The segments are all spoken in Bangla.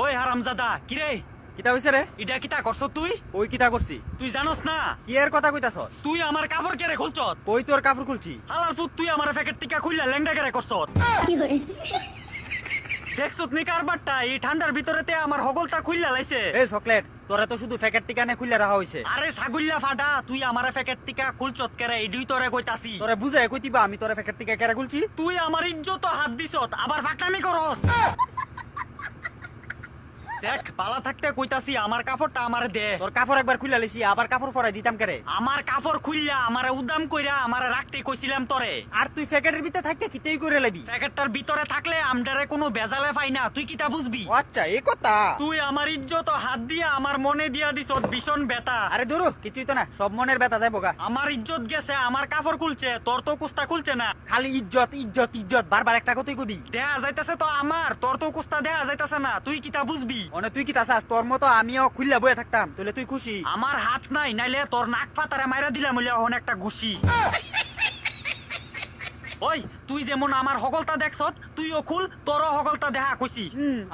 ওই হারামজাদা কিরে কিতা হইছে রে? এটা কিতা করছ তুই? ওই কিতা করছি? তুই জানোস না কি এর কথা কইতাছ? তুই আমার কাপড় কেড়ে খুলছত? কই তোর কাপড় খুলছি? হালার ফুট তুই আমার প্যাকেট টিকা খুললা লেংডা কেড়ে করছত? দেখছত নি কারবারটা এই ঠান্ডার ভিতরেতে আমার হগলটা খুললা লাইছে। এই চকলেট, তোরা তো শুধু প্যাকেট টিকানে খুলে রাখা হইছে। আরে ছাগুল্লা ফাটা তুই আমার প্যাকেট টিকা খুলছত কেরে এডুই তোরে কইতাছি। তোরে বুঝাই কইতিবা আমি তোরে প্যাকেট টিকা কেরা খুলছি? তুই আমার ইজ্জত হাত দিছত আবার ফাকনামি করস। দেখ পালা থাকতে কইতাছি আমার কাপড়টা আমারে দে। তোর কাপড় একবার খুলে লাইছি, আবার কাপড় পরাই দিতাম কেরে? আমার কাপড় খুললা আমারে উদাম কইরা আমারে রাখতে কইছিলাম তোরে। আর তুই প্যাকেটের ভিতরে থাকতে কিতেই করে লাবি? প্যাকেটটার ভিতরে থাকলে আমডারে কোনো বেজালে পাই না, তুই কিটা বুঝবি? ও আচ্ছা এই কথা। তুই আমার ইজ্জত হাত দিয়া আমার মনে দিয়া দিছত ভীষণ ব্যথা। আরে দূর কিছুই তো না, সব মনের ব্যথা যাইবো গা। আমার ইজ্জত গেছে, আমার কাপড় খুলছে, তোর তো কুস্তা খুলছে না। খালি ইজ্জত ইজ্জত ইজ্জত বারবার একটা কথাই কবি। দেখা যাইতাছে তো আমার, তোর তো কুস্তা দেখা যাইতাছে না, তুই কিটা বুঝবি? মানে তুই কিতা চাস তোর মতো আমিও খুললা বয়ে থাকতাম, তাহলে তুই খুশি? আমার হাত নাই, নাইলে তোর নাক ফাতারে মাইরা দিলাম হইলে অনেক একটা ঘুষি। ওই তুই যেমন আমার হগলতা দেখছত তুইও খুল, তোরও হগলতা দেখা কইছি।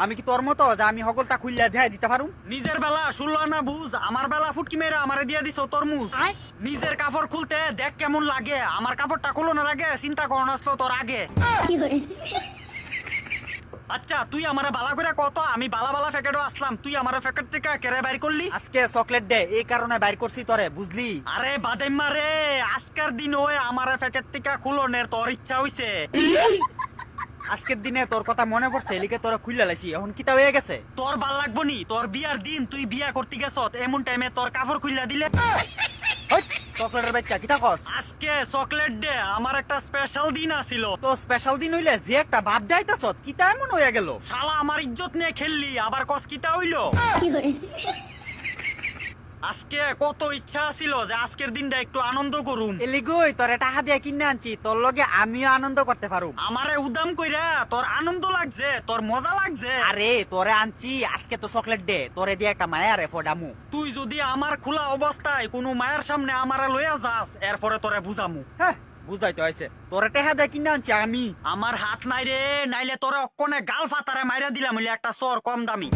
আমি কি তোর মতো যে আমি হগলটা খুললা দেখাই দিতে পারুম? নিজের বেলা শুনলো না বুঝ, আমার বেলা ফুটকি মেরে আমারে দিয়া দিছ তরমুজ। নিজের কাপড় খুলতে দেখ কেমন লাগে, আমার কাপড়টা খুলো না লাগে চিন্তা করন আসলো তোর আগে। আচ্ছা তুই আমারে বালা করে কত, আমি বালা বালা প্যাকেটও আসলাম, তুই আমার প্যাকেট থেকে কেড়ে বাইর করলি। আজকে চকলেট দে এই কারণে বাইর করছি তোরে, বুঝলি? আরে বাদেম্মা রে, আজকের দিন ওই আমার প্যাকেট থেকে খুলনের তোর ইচ্ছা হইছে। আজকের দিনে তোর কথা মনে পড়ছে, এলিকে তোরা খুললা লাইছি, এখন কিতা হয়ে গেছে? তোর ভাল লাগবো নি? তোর বিয়ার দিন তুই বিয়া করতে গেছত, এমন টাইমে তোর কাপড় খুললা দিলে। চকলেটের বাচ্চা কিতা কস? আজকে চকলেট ডে, আমার একটা স্পেশাল দিন আছিল। তো স্পেশাল দিন হইলে যে একটা ভাব যাইতাছ, কিতা এমন হয়ে গেল? শালা আমার ইজ্জত নিয়ে খেললি, আবার কস কিতা হইলো? আজকে কত ইচ্ছা ছিল যে আজকের দিনটা একটু আনন্দ করুম। এলিগই তোরে টাকা দিয়ে কিনে আনছি, তোর লগে আমিও আনন্দ করতে পারুম। আমারে উদাম কইরা তোর আনন্দ লাগছে, তোর মজা লাগছে। আরে তোরে আনছি আজকে তো চকলেট দে, তোরে দিয়ে একটা মায়ারে ফডামু। তুই যদি আমার খোলা অবস্থায় কোনো মায়ের সামনে আমারে লইয়া যাস, এরপরে তোরে বুঝামু। হ্যাঁ বুঝাইতে হয়েছে, তোরে টাকা দিয়ে কিনে আনছি আমি। আমার হাত নাই রে, নাইলে তোরে অক্কনে গাল ফাতারে মাইরা দিলাম হইলে একটা সর কম দামি।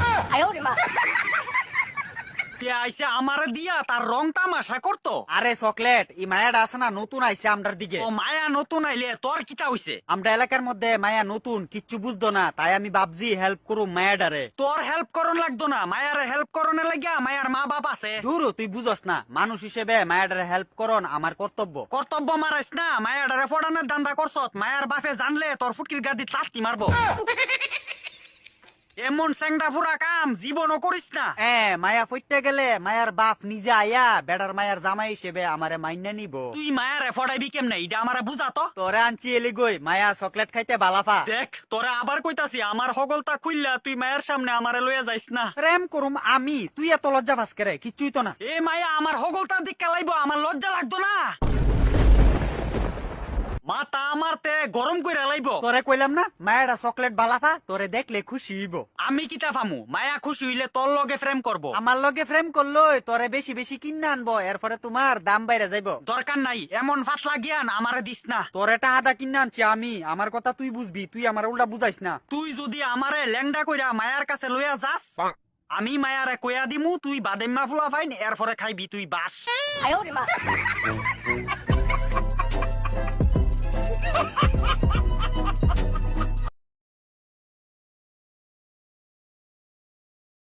আইসে আমারে দিয়া তার রং তামাশা করতো। আরে চকলেট এই মায়াটা আছে না, নতুন আইছে আমরার দিকে। ও মায়া নতুন আইলে তোর কিতা হইছে? আমরা এলাকার মধ্যে মায়া নতুন, কিচ্ছু বুঝতো না, তাই আমি ভাবছি হেল্প করুম মায়াডারে। তোর হেল্প করন লাগতো না, মায়ারে হেল্প করনে লাগিয়া মায়ার মা বাপ আছে। দূর তুই বুঝস না, মানুষ হিসেবে মায়াডারে হেল্প করন আমার কর্তব্য। কর্তব্য মারাইস না, মায়াডারে ফড়ানোর দান্দা করছত, মায়ার বাপে জানলে তোর ফুটকির গাদি লাত্তি মারবো। এমন স্যাংডা ফুরা কাম জীবনও করিস না। মায়া ফইতে গেলে মায়ার বাপ নিজে আয়া বেড়ার মায়ার জামাই হিসেবে আমারে মাইনা নিব। তুই মায়ারে ফড়াইবি কেমনে এটা আমারে বুঝাতো। তোরে আনছি এলিগই মায়া চকলেট খাইতে বালাফা। দেখ তোরে আবার কইতাছি, আমার হগলতা খুললা তুই মায়ের সামনে আমারে লইয়া যাইস না। প্রেম করুম আমি, তুই এত লজ্জা পাস করে? কিচ্ছুই তো না। এ মায়া আমার হগলতা দিক কালাইবো, আমার লজ্জা লাগতো না? মাথা আমার তে গরম কইরা লাইব। তোরে কইলাম না মায়াটা চকলেট বালাফা, তোরে দেখলে খুশি হইব। আমি কিতা ফামু? মায়া খুশি হইলে তোর লগে ফ্রেম করব। আমার লগে ফ্রেম করলো তোরে বেশি বেশি কিনে আনবো, এরপরে তোমার দাম বাইরে যাইব। দরকার নাই এমন ফাতলা জ্ঞান আমারে দিস না। তোরে টাহাটা কিনে আনছি আমি, আমার কথা তুই বুঝবি, তুই আমার উল্টা বুঝাইস না। তুই যদি আমারে ল্যাংডা কইরা মায়ার কাছে লইয়া যাস, আমি মায়ারে কইয়া দিমু তুই বাদেম্মা ফুলা ফাইন, এরপরে খাইবি তুই বাস।